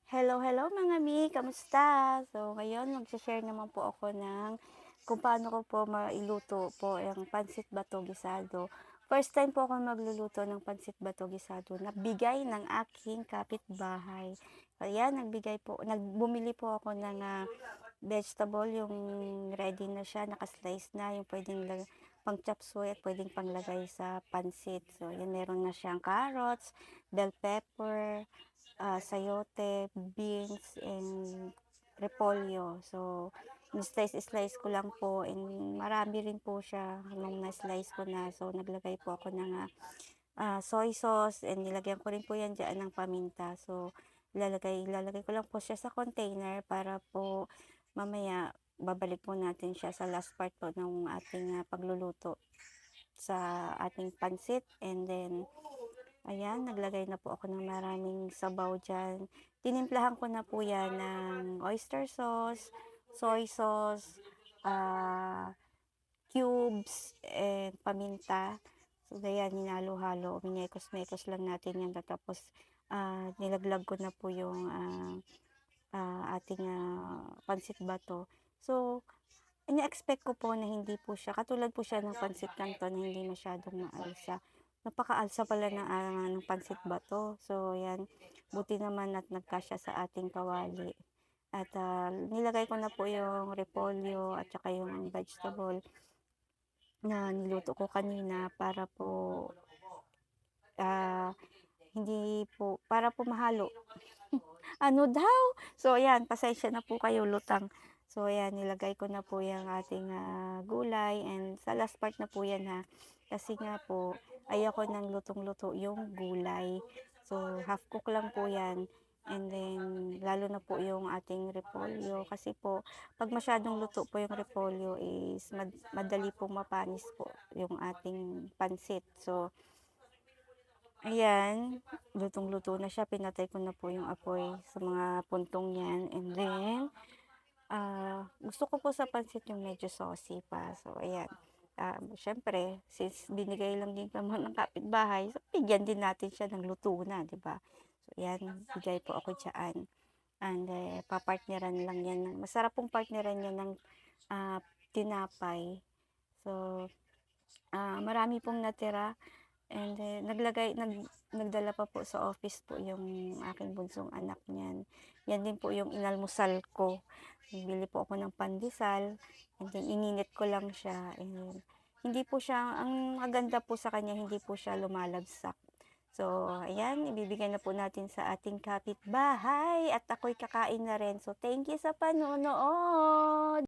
Hello, hello mga mi, kamusta? So ngayon magse-share naman po ako ng kung paano ko po mailuto po ang pansit bato gisado. First time po ako magluluto ng pansit bato gisado na bigay ng aking kapitbahay. Ayan, bumili po ako ng vegetable, yung ready na siya, naka-slice na, yung pwedeng pang chop suey at pwedeng panglagay sa pansit. So, yan, meron na siyang carrots, bell pepper, sayote, beans, and repolyo. So, slice ko lang po and marami rin po siya nung na-slice ko na. So, naglagay po ako ng soy sauce and nilagyan ko rin po yan dyan ng paminta. So, ilalagay ko lang po siya sa container para po mamaya babalik po natin siya sa last part po ng ating pagluluto sa ating pansit. And then, ayan, naglagay na po ako ng maraming sabaw dyan. Tinimplahan ko na po yan ng oyster sauce, soy sauce, ah, cubes, and paminta. So, ayan, hinalo-halo. Minyekos-mekos lang natin yan. Tapos, nilaglag ko na po yung ating pansit bato. So, ini-expect ko po na hindi po siya, katulad po siya ng pansit canton na hindi masyadong maalsa. Napakaalsa pala ng pansit bato. So, yan, buti naman at nagkasya sa ating kawali. At nilagay ko na po yung repolyo at saka yung vegetable na niluto ko kanina para po ah, hindi po, para po mahalo. Ano daw? So, ayan, pasensya na po kayo, lutang. So, ayan, nilagay ko na po yung ating gulay and sa last part na po yan ha. Kasi nga po, ayoko ng lutong-luto yung gulay. So, half cook lang po yan. And then, lalo na po yung ating repolyo. Kasi po, pag masyadong luto po yung repolyo is madali pong mapanis po yung ating pansit. So, ayan, lutong-luto na siya, pinatay ko na po yung apoy sa mga puntong yan, and then, gusto ko po sa pansit yung medyo saucy pa, so ayan. Siyempre since binigay lang din naman ng kapitbahay, so bigyan din natin siya ng luto na, 'di ba? So ayan, bigay po ako diyaan, and papartneran lang yan masarap pong partneran yan ng tinapay. So, marami pong natira. And then, nagdala pa po sa office po yung aking bunsong anak niyan. Yan din po yung inalmusal ko. Bili po ako ng pandesal, and then ininit ko lang siya. And hindi po siya, ang maganda po sa kanya, hindi po siya lumalabsak. So, ayan, ibibigay na po natin sa ating kapitbahay at ako'y kakain na rin. So, thank you sa panonood!